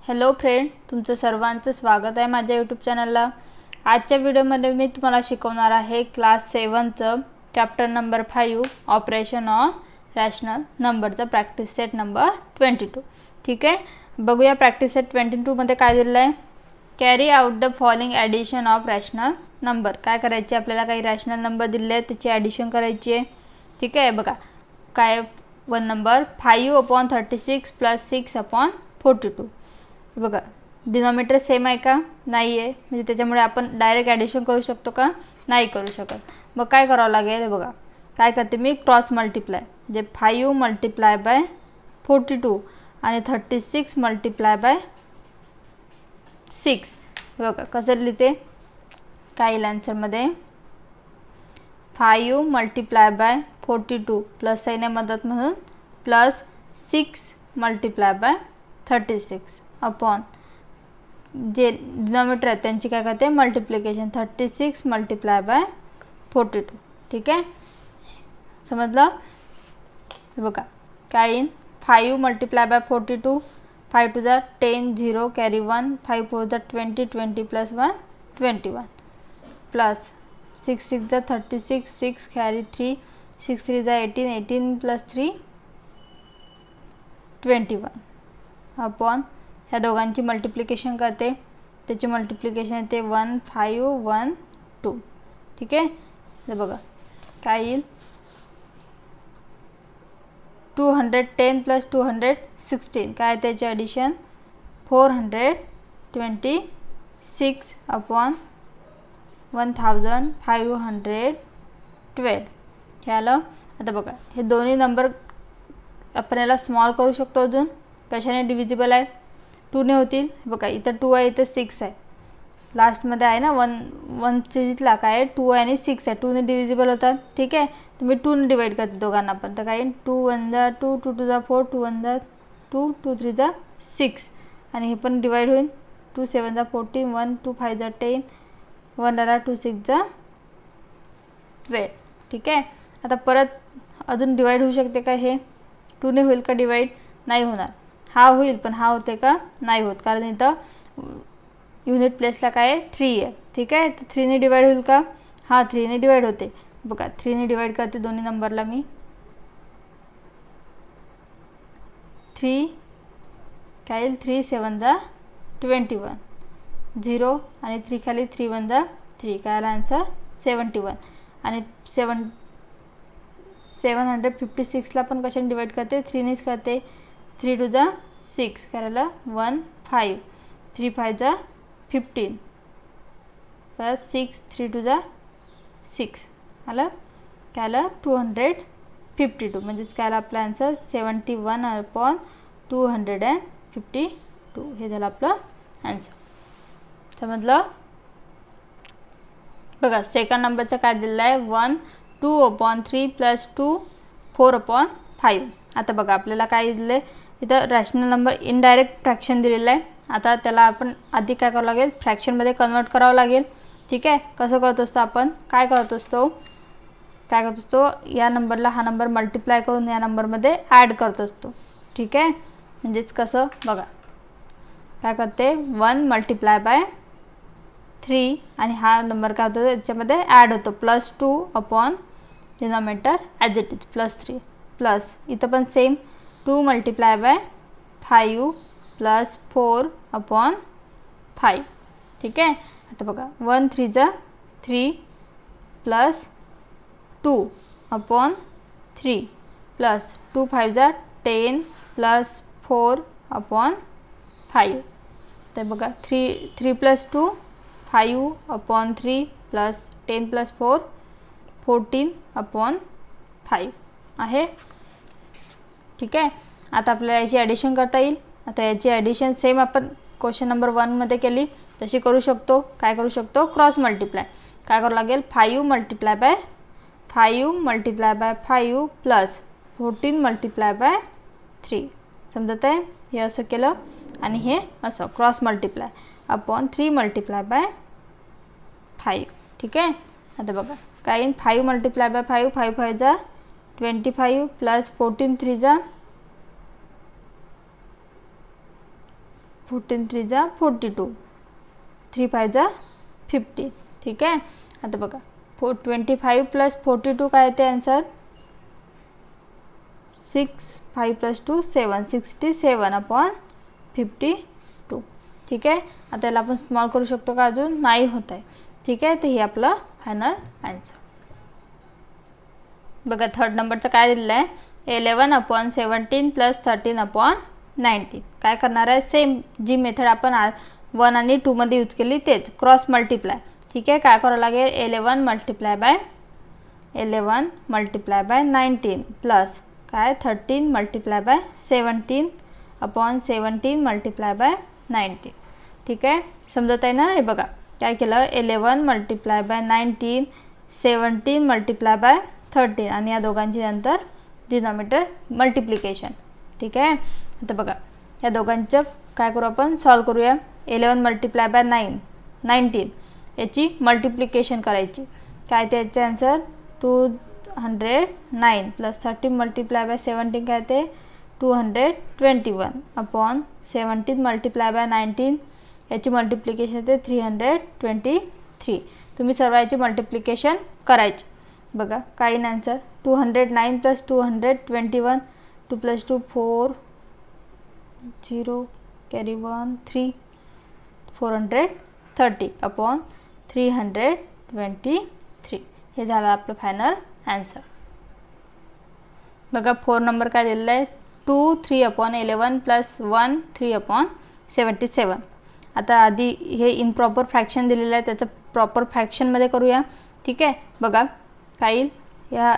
Hello friend, तुमचं सर्वांचं स्वागत आहे माझ्या यूट्यूब चॅनलला। आजच्या व्हिडिओमध्ये मी तुम्हाला शिकवणार आहे क्लास 7चं chapter number 5 operation on rational नंबरचा प्रॅक्टिस सेट नंबर 22। ठीक आहे, बघूया प्रॅक्टिस सेट 22 मध्ये काय दिलं आहे। Carry out the following addition of rational number. काय करायचे, आपल्याला काही रॅशनल नंबर दिले आहेत त्याची ॲडिशन करायची आहे। ठीक आहे, बघा काय वन नंबर 5/36 + 6/42। बघा डिनॉमिनेटर सेम आहे का, नाही आहे, म्हणजे त्याच्यामुळे आपण डायरेक्ट ॲडिशन करू शकतो का, नाही करू शकत। मग काय करावं लागेल, बघा काय करते मी, क्रॉस मल्टिप्लाय, जे 5 × 42 आणि 36 × 6। बघा कसं लिहिते, काय येईल आन्सरमध्ये, 5 × 42 प्लस साइन आहे मदत म्हणून प्लस 6 × 36 अपॉन जे डिनॉमिनेटर आहे त्यांची काय करते मल्टिप्लिकेशन, 36 × 42। ठीक आहे, समजलं। बघा काय येईल, 5 × 42, 5 × 10, 0 कॅरी 1, 5 × 4 = 20, 20 + 1 21 प्लस 6 × 6 = 36, 6 कॅरी 3, 6 × 3 = 18, 18 + 3 21 अपॉन ह्या दोघांची मल्टिप्लिकेशन करते, त्याची मल्टिप्लिकेशन येते 1 5 1 2। ठीक आहे, तर बघा काय येईल, 210 + 216 काय त्याची ॲडिशन, 426 अपॉन 1512। हे आलं। आता बघा हे दोन्ही नंबर आपण याला स्मॉल करू शकतो, अजून कशाने डिव्हिजिबल आहे, 2 ने होतील। बघा इथं 2 आहे, इथं 6 आहे, लास्टमध्ये आहे ना 1 जिथला काय 2 आहे आणि 6 आहे, 2 ने डिव्हिजिबल होतात। ठीक आहे, तर मी 2 ने डिवाइड करते दोघांना पण, तर काय 2 × 1 = 2, 2 × 2 = 4, 2 × 1 = 2, 2 × 3 = 6 आणि हे पण डिवाइड होईल, 2 × 7 = 14, 1 2 × 5 = 10, 1 आला, 2 × 6 = 12। ठीक आहे, आता परत अजून डिवाइड होऊ शकते का, हे 2 ने होईल का डिवाइड, नाही होणार, हा होईल पण हा होते का, नाही होत, कारण इथं युनिट प्लेसला काय आहे 3 आहे। ठीक आहे, तर 3 ने डिवाइड होईल का, हा 3 ने डिवाइड होते। बघा 3 ने डिवाइड करते दोन्ही नंबरला मी, 3 काय येईल, 3 × 7 = 21, 0 आणि 3 खाली, 3 × 1 = 3 काय आला आन्सर 71। आणि 756ला पण कशाने डिवाइड करते, 3 नेच करते, 3 × 2 = 6 करायला 1 5, 3 × 5 = 15 प्लस 6, 3 × 2 = 6 आलं, काय आलं 252, म्हणजेच काय आलं आपला आन्सर 71/252। हे झालं आपलं आन्सर, समजलं। बघा सेकंड नंबरचं काय दिलेलं आहे, 1 2/3 + 2 4/5। आता बघा आपल्याला काय दिलं आहे, इथं रॅशनल नंबर इनडायरेक्ट फ्रॅक्शन दिलेलं आहे। आता त्याला आपण आधी काय करावं लागेल, फ्रॅक्शनमध्ये कन्वर्ट करावं लागेल। ठीक आहे, कसं करत असतो आपण, काय करत असतो, या नंबरला हा नंबर मल्टिप्लाय करून या नंबरमध्ये ॲड करत असतो। ठीक आहे, म्हणजेच कसं, बघा काय करते, 1 × 3 आणि हा नंबर काय होतो याच्यामध्ये ॲड होतो, +2 upon denominator as it is +3 plus इथं पण सेम 2 × 5 + 4/5। ठीक आहे, आता बघा 1 3 = 3 प्लस 2/3 प्लस 2 5 = 10 प्लस 4/5। तर बघा 3 + 2 5/3 प्लस 10 प्लस 4 14/5 आहे। ठीक आहे, आता आपल्याला याची ॲडिशन करता येईल। आता याची ॲडिशन सेम आपण क्वेश्चन नंबर 1 मध्ये केली तशी करू शकतो। काय करू शकतो, क्रॉस मल्टिप्लाय, काय करावं लागेल, 5 × 5 प्लस 14 × 3 समजत आहे, हे असं केलं आणि हे असं क्रॉस मल्टिप्लाय अपॉन 3 × 5। ठीक आहे, आता बघा काय येईल, 5 × 5 5 5 = 25 प्लस 14 3 = 14 3 जा 42, 3 5 जा 50. ठीक आहे. आता बघा 25 प्लस 42 काय येते आन्सर 6 5 प्लस 2 7 67/52. ठीक आहे. आता याला आपण स्मॉल करू शकतो का अजून नाही होत आहे. ठीक आहे. तर हे आपलं फायनल आन्सर. बघा थर्ड नंबरचं काय दिलेलं आहे 11/17 प्लस 13/19. काय करणार आहे सेम जी मेथड आपण 1 आणि 2 मध्ये यूज केली तेच क्रॉस मल्टिप्लाय. ठीक आहे. काय करावं लागेल 11 मल्टिप्लाय बाय 19 प्लस काय 13 मल्टिप्लाय बाय 17/17 मल्टिप्लाय बाय 19. ठीक आहे. समजत आहे ना. हे बघा काय केलं 11 मल्टिप्लाय बाय 19 17 मल्टिप्लाय बाय 13 आणि या दोघांची नंतर डिनॉमिनेटर मल्टिप्लिकेशन. ठीक आहे. आता बघा या दोघांचं काय करू आपण सॉल्व करूया. 11 मल्टिप्लाय बाय 19 याची मल्टिप्लिकेशन करायची. काय ते याचे आन्सर 209 प्लस 13 मल्टिप्लाय बाय 17 काय ते 221/17 मल्टिप्लाय बाय 19 याची मल्टिप्लिकेशन ते 323. तुम्ही सर्व याची मल्टिप्लिकेशन करायची. बघा काय येईल आन्सर 209 प्लस 221 2 प्लस 2 4 0 कॅरी 1 3 430/323. हे झालं आपलं फायनल आन्सर. बघा 4 नंबर काय दिलेला आहे 2 3/11 प्लस 1 3/77. आता आधी हे इनप्रॉपर फ्रॅक्शन दिलेलं आहे त्याचं प्रॉपर फ्रॅक्शनमध्ये करूया. ठीक आहे. बघा काय येईल या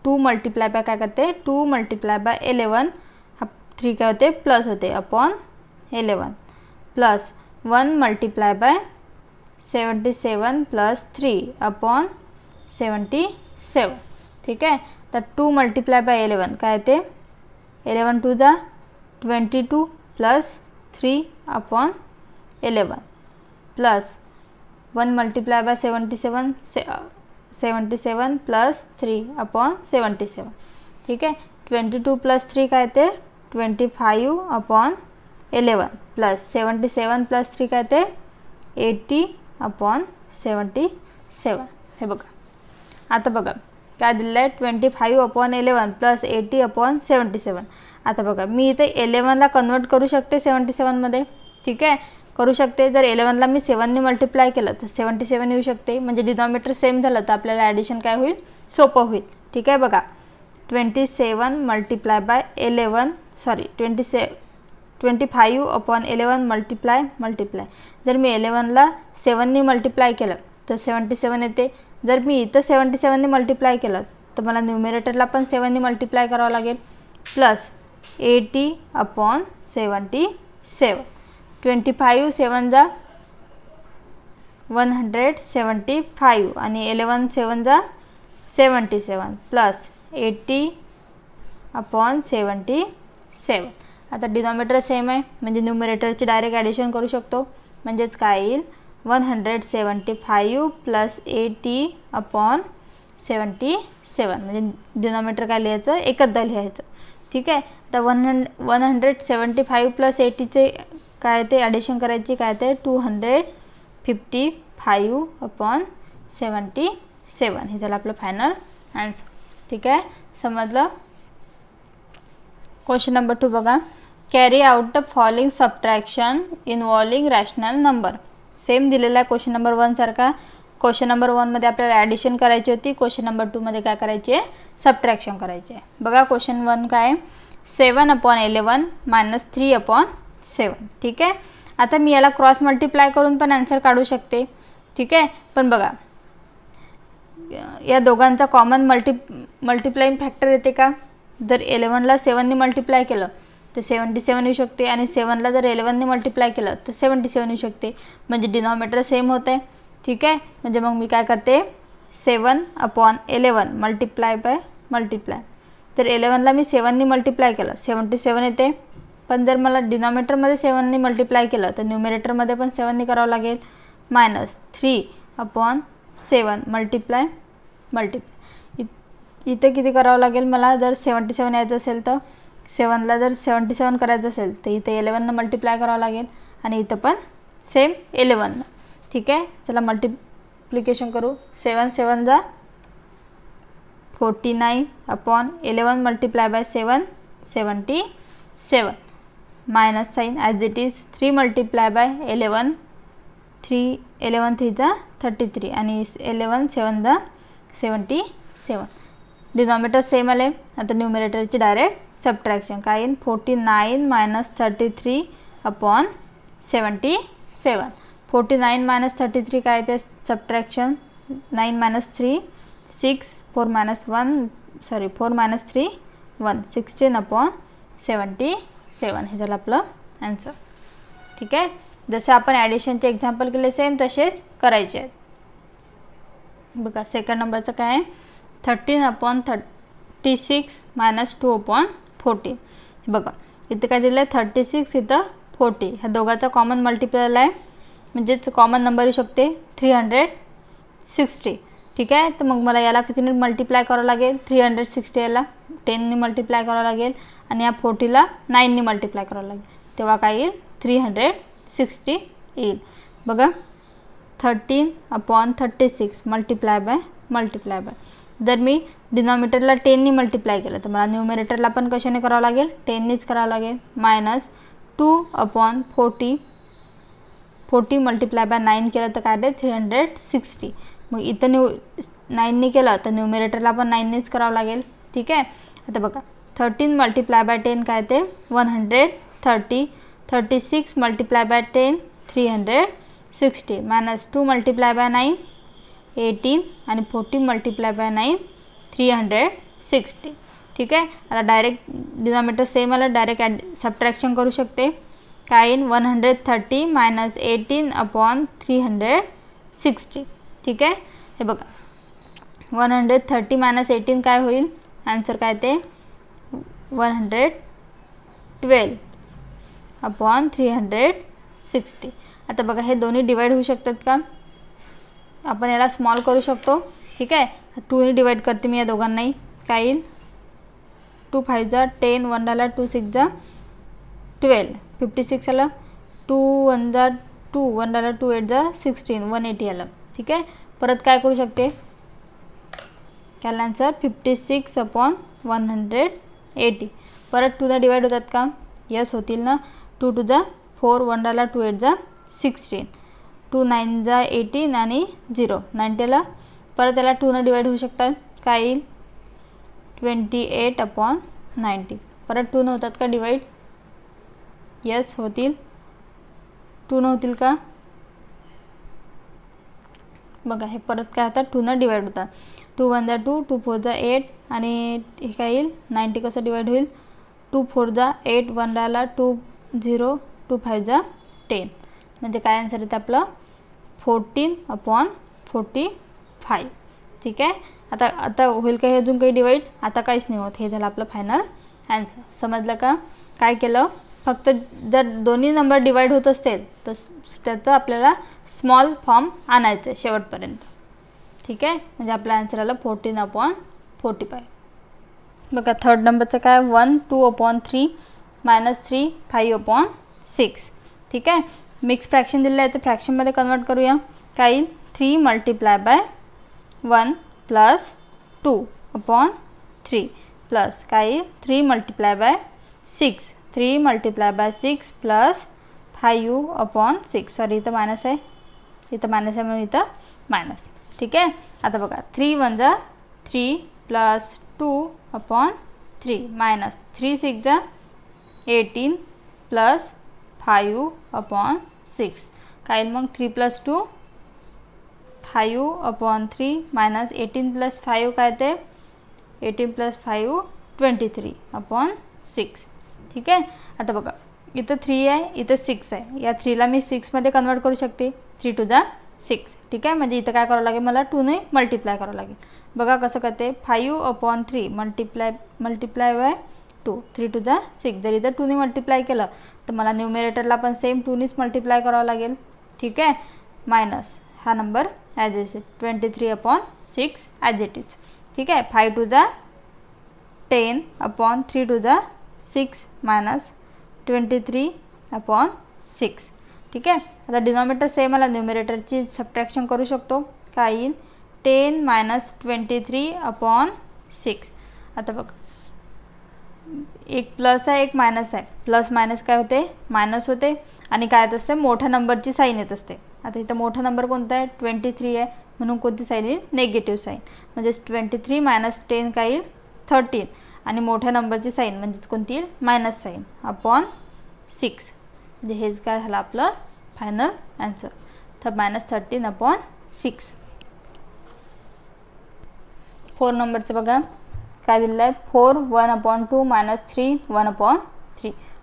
2 मल्टिप्लाय बाय काय करते 2 मल्टिप्लाय बाय 11 हा 3 काय होते प्लस होते /11 प्लस 1 मल्टिप्लाय बाय 77 प्लस 3/77. ठीक आहे. तर 2 मल्टिप्लाय बाय 11 काय येते 11 2 जा 22 plus 3/11 plus 1 multiply by 77 plus 3/77. ठीक आहे. 22 प्लस 3 काय ते 25/11 प्लस 77 प्लस 3 काय ते 80/77. हे बघा आता बघा काय दिलेलं आहे 25/11 प्लस 80/77. आता बघा मी इथे 11ला कन्वर्ट करू शकते 77 मध्ये. ठीक आहे करू शकते. जर 11ला मी 7 ने मल्टिप्लाय केलं तर 77 येऊ शकते. म्हणजे डिनॉमिनेटर सेम झालं तर आपल्याला ॲडिशन काय होईल सोपं होईल. ठीक आहे. बघा 27 मल्टिप्लाय बाय 11 सॉरी 25/11 मल्टिप्लाय जर मी 11ला 7 ने मल्टिप्लाय केलं तर 77 येते. जर मी इथं 77 ने मल्टिप्लाय केलं तर मला न्यूमरेटरला पण 7 ने मल्टिप्लाय करावं लागेल प्लस 80/77. 25 7 जा 175 आणि 11 7 जा 77 प्लस 80/77. आता डिनॉमिनेटर सेम आहे म्हणजे न्यूमरेटरची डायरेक्ट ॲडिशन करू शकतो. म्हणजेच काय येईल 175 प्लस 80/77. म्हणजे डिनॉमिनेटर काय लिहायचं एकचदा लिहायचं. ठीक आहे. तर 175 प्लस 80चे काय ते ॲडिशन करायची काय ते 255/77. हे झालं आपलं फायनल आन्सर. ठीक आहे. समजलं. क्वेश्चन नंबर 2 बघा carry out the following subtraction involving rational number. Same दिलेला आहे क्वेश्चन नंबर 1 सारखा. क्वेश्चन नंबर 1 मध्ये आपल्याला ॲडिशन करायची होती. क्वेश्चन नंबर 2 मध्ये काय करायचे सबट्रॅक्शन करायचे. बघा क्वेश्चन 1 काय 7/11 मायनस 3/7. ठीक आहे. आता मी याला क्रॉस मल्टिप्लाय करून पण आन्सर काढू शकते. ठीक आहे. पण बघा या दोघांचा कॉमन मल्टिप्लाइंग फॅक्टर येते का. जर 11ला 7 ने मल्टिप्लाय केलं तर 77 येऊ शकते आणि 7ला जर 11 ने मल्टिप्लाय केलं तर 77 येऊ शकते. म्हणजे डिनॉमिनेटर सेम होत आहे. ठीक आहे. म्हणजे मग मी काय करते 7/11 मल्टिप्लाय बाय मल्टिप्लाय. तर 11ला मी 7 ने मल्टिप्लाय केलं 77 येते. पण जर मला डिनॉमिनेटरमध्ये 7 ने मल्टिप्लाय केलं तर न्यूमरेटरमध्ये पण 7 ने करावं लागेल मायनस 3/7 मल्टिप्लाय. इथं किती करावं लागेल मला जर 77 यायचं असेल तर 7ला जर 77 करायचं असेल तर इथे 11 मल्टिप्लाय करावं लागेल आणि इथं पण सेम 11. ठीक आहे, चला मल्टिप्लिकेशन करू. 7 7 जा 49 upon 11 multiply by 7 77 minus sign as it is. 3 multiply by 11 11 3 जा 33 आणि 11 7 जा 77. डिनॉमिनेटर सेम आले. आता न्यूमरेटरची डायरेक्ट सबट्रॅक्शन. काय येईल 49 मायनस 33 अपॉन 77. 49 मायनस 33 काय ते सबट्रॅक्शन. 9 minus 3 6 4 minus 3 1 16 upon 77. हे झालं आपलं आन्सर. ठीक आहे, जसे आपण ॲडिशनचे एक्झाम्पल केले सेम तसेच करायचे आहेत. बघा सेकंड नंबरचं काय आहे 13 अपॉन 36 मायनस 2 अपॉन 40. बघा इथे काय दिलं आहे 36 इथं 40. ह्या दोघांचा कॉमन मल्टिप्लाय आहे म्हणजेच कॉमन नंबर येऊ शकते 360. ठीक आहे, तर मग मला याला कितीने मल्टिप्लाय करावं लागेल 360 याला 10नी मल्टिप्लाय करावं लागेल आणि या 40ला 9नी मल्टिप्लाय करावं लागेल. तेव्हा काय येईल 360 येईल. बघा 13 अपॉन 36 मल्टिप्लाय बाय जर मी डिनॉमिनेटरला 10नी मल्टिप्लाय केलं तर मला न्यूमरेटरला पण कशाने करावं लागेल 10नीच करावं लागेल. मायनस 2 अपॉन 40 मल्टिप्लाय बाय 9 केलं तर काय ते 360. मग इथं 9नी केलं तर न्यूमरेटरला पण 9नीच करावं लागेल. ठीक आहे, आता बघा 13 मल्टिप्लाय बाय 10 काय ते 130. 36 multiply by 10 360 minus 2 multiply bye 9 18 आणि 40 मल्टिप्लाय बाय 9 360. ठीक आहे, आता डायरेक्ट डिनॉमिनेटर सेम आलं डायरेक्ट सबट्रॅक्शन करू शकते. काय येईल 130 मायनस 18 अपॉन 360. ठीक आहे, हे बघा 130 मायनस 18 काय होईल आन्सर काय ते 112 अपॉन 360. आता बघा हे दोन्ही डिवाइड होऊ शकतात का. आपण याला स्मॉल करू शकतो. ठीक आहे, 2नी डिवाइड करते मी या दोघांनाही. काय येईल 2 5 जा 10 1 आला 2 6 जा 12 56 आलं 2 1 जा 2 1 आला 2 8 जा 16 180 आलं. ठीक आहे, परत काय करू शकते काय आन्सर 56 अपॉन 180. परत 2ला डिवाइड होतात का यस होतील ना. 2 2 जा 4 1 आला 2 8 जा 16 2 9 जा 18 आणि 0 90ला परत याला 2ने डिवाइड होऊ शकतात. काय येईल 28 अपॉन 90. परत 2ने होतात का डिवाइड यस होतील. 2ने होतील का बघा हे परत काय होतात 2ने डिवाइड होतात. 2 1 जा 2 2 4 जा 8 आणि हे काय येईल 90 कसं डिवाइड होईल 2 4 जा 8 1 आला 2 0 2 5 जा 10 म्हणजे काय आन्सर येतं आपलं 14 अपॉन 45. ठीक आहे, आता होईल का हे अजून काही डिवाइड आता काहीच नाही होत. हे झालं आपलं फायनल आन्सर. समजलं का. काय केलं फक्त जर दोन्ही नंबर डिवाइड होत असतील तर त्याचं आपल्याला स्मॉल फॉर्म आणायचं आहे शेवटपर्यंत. ठीक आहे, म्हणजे आपला आन्सर आला 14 अपॉन 45. बघा थर्ड नंबरचं काय 1 2 अपॉन 3 मायनस 3 5 अपॉन 6. ठीक आहे, मिक्स फ्रॅक्शन दिलेलं आहे तर फ्रॅक्शनमध्ये कन्वर्ट करूया. काय येईल 3 multiply bye 1 plus 2 upon 3 plus काय येईल 3 multiply bye 6 3 multiply bye 6 plus 5 upon 6. Sorry इथं मायनस आहे म्हणून इथं मायनस. ठीक आहे, आता बघा 3 1 जा 3 प्लस 2 अपॉन 3 मायनस 3 6 जा 18 प्लस 5 अपॉन 6. काय मग 3 प्लस 2 5 अपॉन 3 मायनस 18 प्लस 5 काय ते 18 प्लस 5 23 अपॉन 6. ठीक आहे, आता बघा इथं 3 आहे इथं 6 आहे. या 3ला मी 6मध्ये कन्वर्ट करू शकते 3 2 जा 6. ठीक आहे, म्हणजे इथं काय करावं लागेल मला 2ने मल्टिप्लाय करावं लागेल. बघा कसं करते 5 अपॉन 3 मल्टिप्लाय बाय 2 3 2 जा 6. जर इथं 2ने मल्टिप्लाय केलं तर मला न्यूमरेटरला पण सेम 2नीच मल्टिप्लाय करावं लागेल. ठीक आहे, मायनस हा number as it is 23 upon 6 as it is. ठीक आहे, 5 2 जा 10 अपॉन 3 2 जा 6 मायनस 23/6. ठीक आहे. आता डिनॉमिनेटर सेम आला, न्यूमरेटरची सबट्रॅक्शन करू शकतो. काय येईल 10 मायनस 23/6. आता बघ एक प्लस आहे एक मायनस आहे. प्लस मायनस काय होते मायनस होते आणि काय येत असते मोठ्या नंबरची साईन येत असते. आता इथं मोठा नंबर कोणता आहे 23 आहे म्हणून कोणती साईन येईल नेगेटिव्ह साईन. म्हणजेच 23 मायनस 10 काय येईल 13 आणि मोठ्या नंबरची साईन म्हणजेच कोणती येईल मायनस साईन अपॉन 6. म्हणजे हेच काय झालं आपलं फायनल आन्सर. तर -13/6. 4 नंबरचं बघा काय दिलेलं आहे 4 1/2 मायनस 3 1/3.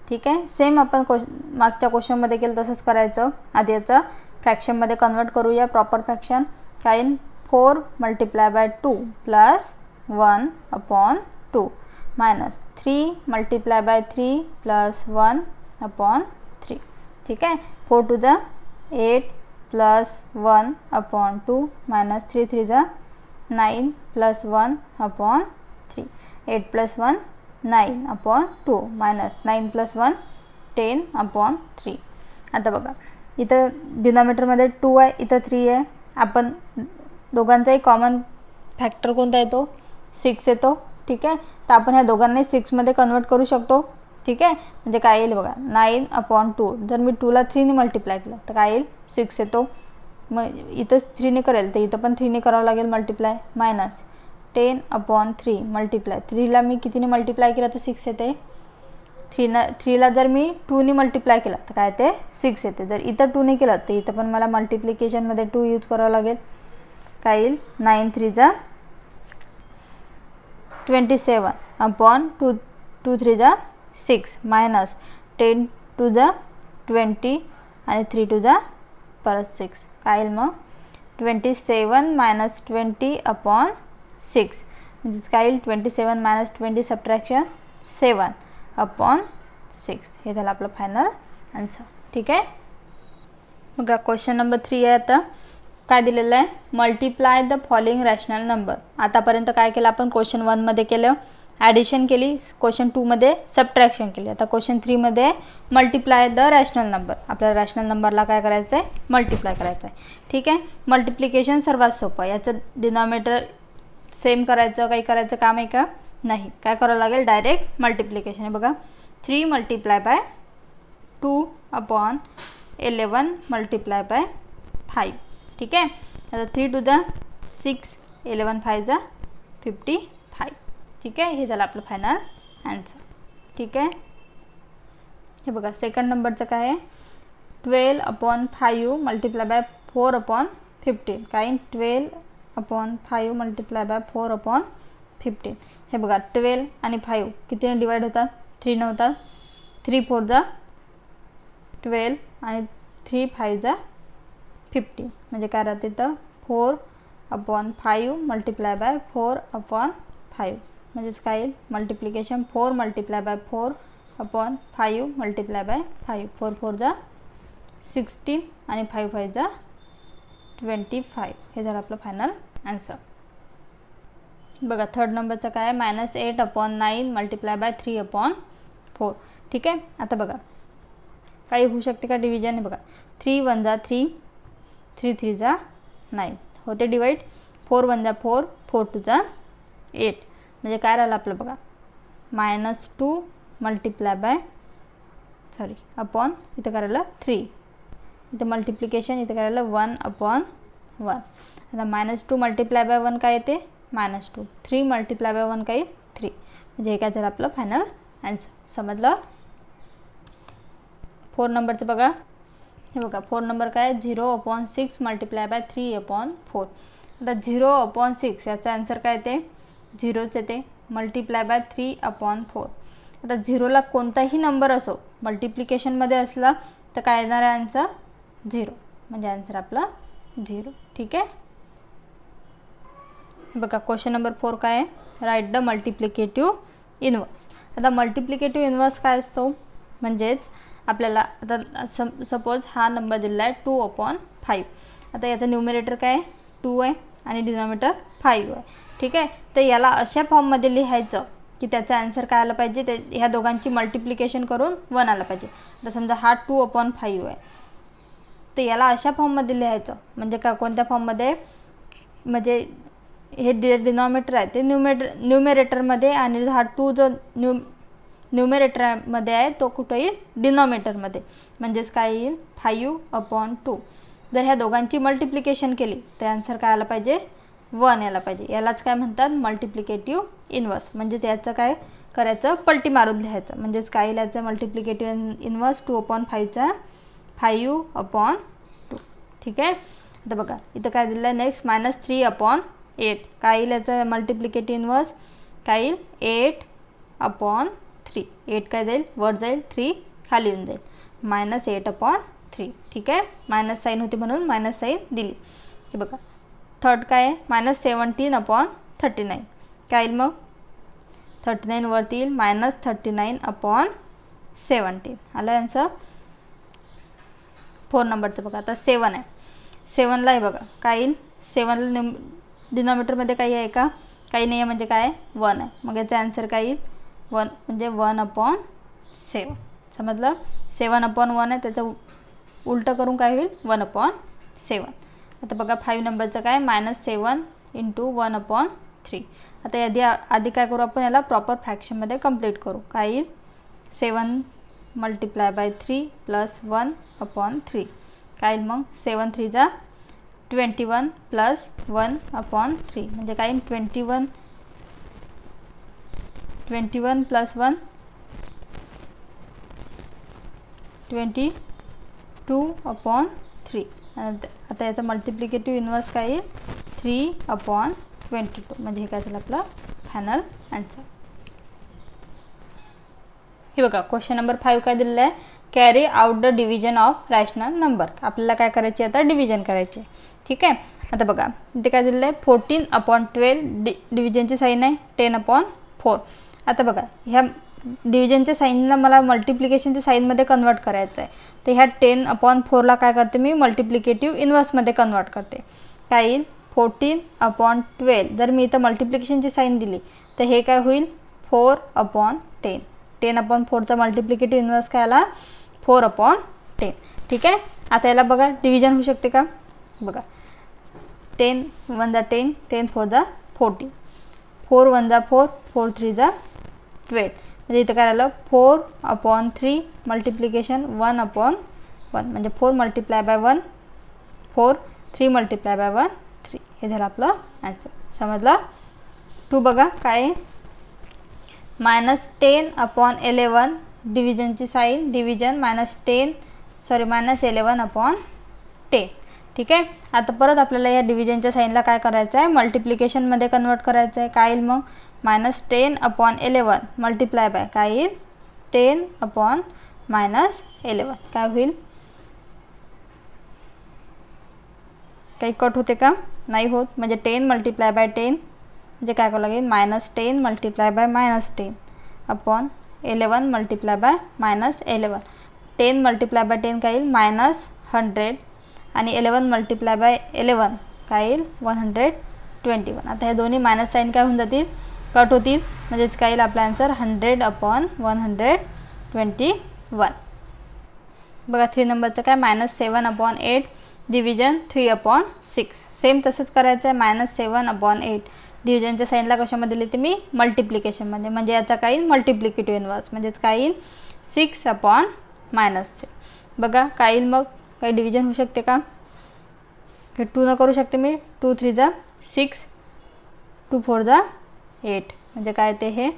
ठीक आहे. सेम आपण मागच्या क्वेश्चनमध्ये केलं तसंच करायचं. आधी याचं फ्रॅक्शनमध्ये कन्वर्ट करूया प्रॉपर फ्रॅक्शन. काय येईल 4 × 2 प्लस 1/2 मायनस 3 × 3 प्लस 1/3. ठीक आहे. 4 2 जा 8 प्लस 1/2 मायनस 3 3 जा 9 प्लस 1/3. 8 plus 1 9/2 minus 9 plus 1 10/3. आता बघा इथं डिनॉमिनेटरमध्ये 2 आहे इथं 3 आहे. आपण दोघांचाही कॉमन फॅक्टर कोणता येतो 6 येतो. ठीक आहे. तर आपण ह्या दोघांनाही 6मध्ये कन्वर्ट करू शकतो. ठीक आहे. म्हणजे काय येईल बघा 9/2. जर मी 2ला 3ने मल्टिप्लाय केलं तर काय येईल 6 येतो. मग इथंच 3ने करेल तर इथं पण 3ने करावं लागेल मल्टिप्लाय. मायनस 10/3 मल्टिप्लाय 3ला मी कितीने मल्टिप्लाय केलं तर 6 येते. 3ला जर मी 2ने मल्टिप्लाय केलं तर काय येते 6 येते. जर इथं 2ने केलं तर इथं पण मला मल्टिप्लिकेशनमध्ये 2 यूज करावं लागेल. काय येईल 9 3 जा 27/2 2 3 जा 6 मायनस 10 2 जा 20 आणि 3 2 जा परत 6. काय येईल मग 27 मायनस 20/6. म्हणजेच काय येईल 27 मायनस 20 सबट्रॅक्शन 7/6. हे झालं आपलं फायनल आन्सर. ठीक आहे. बघा क्वेश्चन नंबर 3 आहे. आता काय दिलेलं आहे multiply the following rational number. आतापर्यंत काय केलं आपण क्वेश्चन 1मध्ये केलं ॲडिशन केली, क्वेश्चन 2मध्ये सबट्रॅक्शन केली. आता क्वेश्चन 3मध्ये मल्टिप्लाय द रॅशनल नंबर. आपल्याला रॅशनल नंबरला काय करायचं आहे मल्टिप्लाय करायचं आहे. ठीक आहे. मल्टिप्लिकेशन सर्वात सोपं. याचं डिनॉमिनेटर सेम करायचं काही करायचं काम आहे का नाही. काय करावं लागेल डायरेक्ट मल्टिप्लिकेशन. आहे बघा 3 × 2/11 × 5. ठीक आहे. आता 3 2 जा 6 11 5 जा 55. ठीक आहे. हे झालं आपलं फायनल आन्सर. ठीक आहे. हे बघा सेकंड नंबरचं काय आहे 12/5 × 4/15. काय 12/5 × 4/15. हे बघा 12 आणि 5 कितीने डिवाइड होतात 3 होतात. 3 4 जा 12 आणि 3 5 जा 50. म्हणजे काय राहते तर 4/5 × 4/5. म्हणजेच काय येईल मल्टिप्लिकेशन 4 × 4/5 × 5. 4 4 जा 16 आणि 5 5 जा 25. हे झालं आपलं फायनल आन्सर. बघा थर्ड नंबरचं काय आहे -8/9 × 3/4. ठीक आहे. आता बघा काही होऊ शकते का डिव्हिजन. आहे बघा 3 1 जा 3 3 3 जा 9 होते डिवाइड. 4 1 जा 4 4 2 जा 8. म्हणजे काय राहिलं आपलं बघा -2 अपॉन इथं करायला 3. इथं मल्टिप्लिकेशन इथं करायला 1/1. आता -2 × 1 काय येते -2. 3 × 1 काय 3. म्हणजे हे काय झालं आपलं फायनल आन्सर. समजलं. 4 नंबरचं बघा. हे बघा 4 नंबर काय 0/6 × 3/4. आता 0/6 याचा आन्सर काय येते 0च येते × 3/4. आता 0ला कोणताही नंबर असो मल्टिप्लिकेशनमध्ये असला तर काय येणार आहे आन्सर 0. म्हणजे आन्सर आपला 0. ठीक आहे. बघा क्वेश्चन नंबर 4 काय आहे राईट द मल्टिप्लिकेटिव्ह इन्व्हर्स. आता मल्टिप्लिकेटिव्ह इन्व्हर्स काय असतो म्हणजेच आपल्याला आता सपोज हा नंबर दिला आहे 2/5. आता याचं न्यूमरेटर काय 2 आहे आणि डिनॉमिनेटर 5 आहे. ठीक आहे. तर याला अशा फॉर्ममध्ये लिहायचं की त्याचा आन्सर काय आला पाहिजे, ते ह्या दोघांची मल्टिप्लिकेशन करून 1 आला पाहिजे. तर समजा हा 2/5 आहे, तर याला अशा फॉर्ममध्ये लिहायचं, म्हणजे का कोणत्या फॉर्ममध्ये, म्हणजे हे डिनॉमिनेटर आहे ते न्यूमेरेटरमध्ये, आणि हा 2 जो न्यूमेरेटरमध्ये आहे तो कुठं येईल, डिनॉमिनेटरमध्ये. म्हणजेच काय येईल 5/2. जर ह्या दोघांची मल्टिप्लिकेशन केली तर आन्सर काय आला पाहिजे, 1 यायला पाहिजे. यालाच काय म्हणतात, मल्टिप्लिकेटिव्ह इन्व्हर्स. म्हणजेच याचं काय करायचं, पलटी मारून लिहायचं. म्हणजेच काय लिहायचं, मल्टिप्लिकेटिव्ह इन्व्हर्स 2/5चा 5/2. ठीक आहे. आता बघा इथं काय दिलं आहे, नेक्स्ट -3/8. काय येईल याचं मल्टिप्लिकेटिव्ह इन्व्हर्स, काय येईल 8/3. 8 काय जाईल, वर जाईल, 3 खाली येऊन जाईल, -8/3. ठीक आहे. मायनस साईन होती म्हणून मायनस साईन दिली. हे बघा थर्ड काय आहे, -17/39. काय येईल मग, 39 वरती येईल, -39/17. आलं आन्सर. 4 नंबरचं बघा. आता 7 आहे. 7ला आहे बघा काय येईल, 7ला डिनॉमिनेटरमध्ये काही आहे का, काही नाही आहे, म्हणजे काय आहे 1 आहे. मग याचा आन्सर काय येईल 1, म्हणजे 1/7. समजलं. 7/1 आहे, त्याचं उलटं करून काय होईल 1/7. आता बघा 5 नंबरचं काय, -7 × 1/3. आता आधी काय करू आपण, याला प्रॉपर फ्रॅक्शनमध्ये कंप्लीट करू. काय येईल 7 × 3 + 1/3. काय येईल मग 7 × 3 = 21 + 1/3. म्हणजे काय येईल 21 + 1 22/3. आता याचा मल्टिप्लिकेटिव्ह इन्व्हर्स काय येईल 3/22. म्हणजे हे काय झालं आपलं फायनल आन्सर. हे बघा क्वेश्चन नंबर 5 काय दिलेलं आहे, carry out the division of rational number. आपल्याला काय करायचे, आता डिव्हिजन करायचे. ठीक आहे. आता बघा इथे काय दिलेलं आहे, 14/12. डिव्हिजनची साईन आहे 10/4. आता बघा ह्या डिव्हिजनच्या साईनला मला मल्टिप्लिकेशनच्या साईनमध्ये कन्वर्ट करायचं आहे. तर ह्या 10/4ला काय करते मी, मल्टिप्लिकेटिव्ह इन्व्हर्समध्ये कन्वर्ट करते. काय येईल 14/12. जर मी इथं मल्टिप्लिकेशनची साईन दिली तर हे काय होईल 4/10. 10/4चा मल्टिप्लिकेटिव्ह इन्व्हर्स काय आला 4/10. ठीक आहे. आता याला बघा डिव्हिजन होऊ शकते का, बघा 10 × 1 = 10, 10 × 4 = 40, 4 × 1 = 4, 4 × 3 = 12. म्हणजे इथं काय आलं 4/3 मल्टिप्लिकेशन 1/1. म्हणजे 4 × 1 4, 3 × 1 3. हे झालं आपलं आन्सर. समजलं. 2 बघा काय आहे, -10/11. डिव्हिजनची साईन, डिव्हिजन -11/10. ठीक आहे. आता परत आपल्याला या डिव्हिजनच्या साईनला काय करायचं आहे, मल्टिप्लिकेशनमध्ये कन्वर्ट करायचं आहे. काय येईल मग -10/11 मल्टिप्लाय बाय काय येईल 10/11. काय होईल, काही कट होते का, नाही होत. म्हणजे 10 × 10 म्हणजे काय करावं लागेल, -10 × -10 11 × -11. 10 × 10 काय येईल -100. आणि 11 × 11 काय येईल 121. आता हे दोन्ही मायनस साईन काय होऊन जातील, कट होतील. म्हणजेच काय येईल आपला आन्सर 100/121. बघा 3 नंबरचं काय, -7/8 डिव्हिजन 3/6. सेम तसंच करायचं आहे. -7/8 डिव्हिजनच्या साईनला कशामध्ये लिहिते मी, मल्टिप्लिकेशनमध्ये. म्हणजे याचा काय येईल मल्टिप्लिकेटिव्ह इन्व्हर्स. म्हणजेच काय येईल 6/-3. बघा काय येईल मग, काही डिव्हिजन होऊ शकते का, हे 2 न करू शकते मी. 2 × 3 = 6, 2 × 4 = 8. म्हणजे काय ते हे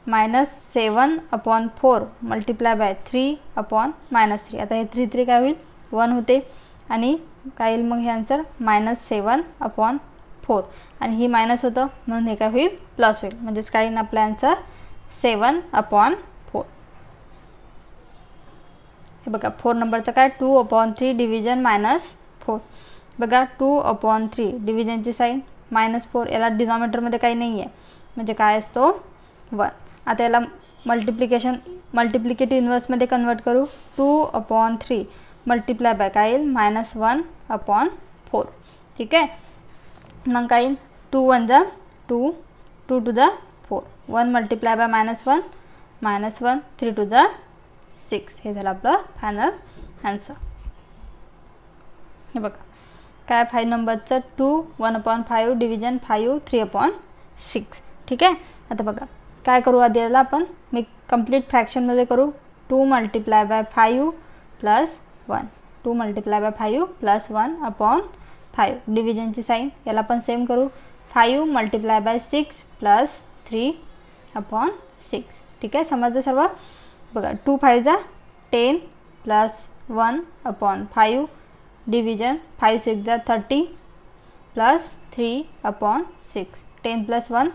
-7/4 मल्टिप्लाय बाय 3/-3. आता हे 3 3 काय होईल 1 होते. आणि काय येईल मग हे आन्सर -7/4. आणि ही मायनस होतं म्हणून हे काय होईल प्लस होईल. म्हणजेच काय येईल आपला आन्सर 7/4. हे बघा 4 नंबरचं काय, 2/3 डिव्हिजन -4. बघा 2/3 डिव्हिजनची साईन -4. याला डिनॉमिनेटरमध्ये काही नाही आहे, म्हणजे काय असतो 1. आता याला मल्टिप्लिकेटिव्ह इन्व्हर्समध्ये कन्वर्ट करू. 2/3 मल्टिप्लाय बाय काय येईल -1/4. ठीक आहे. मग काय येईल 2 × 1 = 2, 2 × 2 = 4. 1 मल्टिप्लाय बाय -1 -1 3 टू द 6. हे झालं आपलं फायनल आन्सर. हे बघा काय 5 नंबरचं 2 1/5 डिव्हिजन 5 3/6. ठीक आहे. आता बघा काय करू आधी याला आपण मी कंप्लीट फ्रॅक्शनमध्ये करू. 2 multiply by 5 plus 1. 2 multiply by 5 plus 1/5. डिव्हिजनची साईन याला पण सेम करू. 5 मल्टिप्लाय बाय 6 प्लस 3/6. ठीक आहे. समजलं सर्व. बघा 2 5 जा 10 प्लस 1/5 डिव्हिजन 5 6 जा 30 प्लस 3/6. 10 plus 1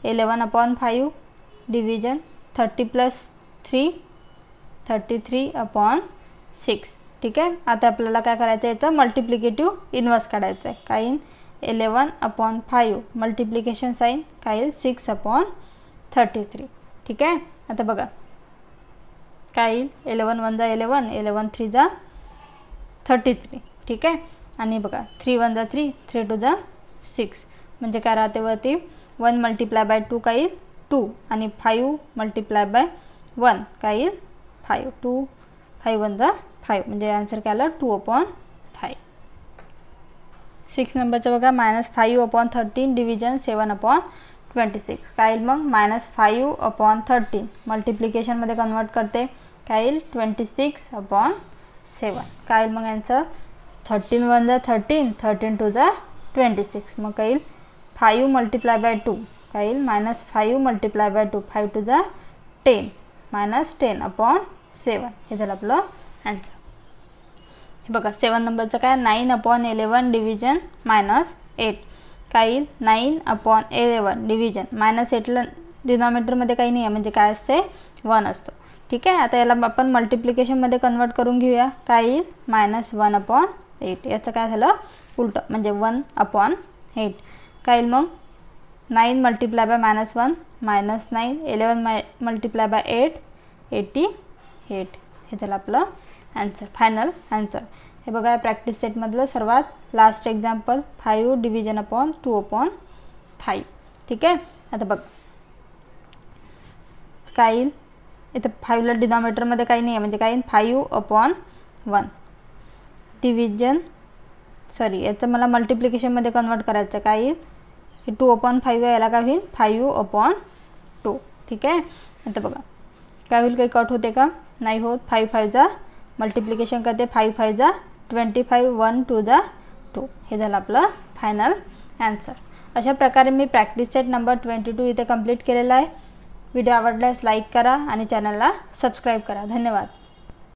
11/5 division 30 plus 3 33/6. ठीक आहे. आता आपल्याला काय करायचं आहे तर मल्टिप्लिकेटिव्ह इन्व्हर्स काढायचं आहे. काय येईल 11/5 मल्टिप्लिकेशन साईन काय येईल 6/33. ठीक आहे. आता बघा काय येईल 11 1 जा 11 11 3 जा 33. ठीक आहे. आणि बघा 3 1 जा 3 3 2 जा 6. म्हणजे काय राहते वरती 1 मल्टिप्लाय बाय 2 काय येईल 2 आणि 5 मल्टिप्लाय बाय 1 काय येईल 5. 2 5 1 जा 5 म्हणजे आन्सर काय आला 2/5. 6 नंबरचं बघा -5/13 डिव्हिजन 7/26. काय येईल मग -5/13 मल्टिप्लिकेशनमध्ये कन्वर्ट करते काय येईल 26/7. काय येईल मग आन्सर 13 1 जा 13 13 2 जा 26. मग काय येईल 5 मल्टिप्लाय बाय 2 काय येईल -5 मल्टिप्लाय बाय 2 5 2 जा 10 -10/7. हे झालं आपलं आन्सर. हे बघा 7 नंबरचं काय 9/11 डिव्हिजन -8. काय येईल 9/11 डिव्हिजन -8ला डिनॉमिनेटरमध्ये काही नाही आहे म्हणजे काय असते 1 असतो. ठीक आहे. आता याला आपण मल्टिप्लिकेशनमध्ये कन्वर्ट करून घेऊया. काय येईल -1/8. याचं काय झालं उलटं म्हणजे 1/8. काय येईल मग 9 मल्टिप्लाय बाय -1 -9 11 मल्टिप्लाय बाय 8 88. हे झालं आपलं आन्सर फायनल आन्सर. हे बघा प्रॅक्टिस सेटमधलं सर्वात लास्ट एक्झाम्पल 5 डिव्हिजन 2/5. ठीक आहे. आता बघ काय येईल इथं 5ला डिनॉमिनेटरमध्ये काही नाही आहे म्हणजे काय येईल 5/1 डिव्हिजन याचं मला मल्टिप्लिकेशनमध्ये कन्वर्ट करायचं. काय येईल हे 2/5 याला काय होईल 5/2. ठीक आहे. आता बघा काय होईल काही कट होते का नाही होत. 5 5 जा मल्टिप्लिकेशन करते 5 5 जा 25 1 2 जा 2. हे झालं आपलं फायनल आन्सर. अशा प्रकारे मी प्रॅक्टिस सेट नंबर 22 इथे कंप्लीट केलेला आहे. व्हिडिओ आवडल्यास लाईक करा आणि चॅनलला सबस्क्राईब करा. धन्यवाद.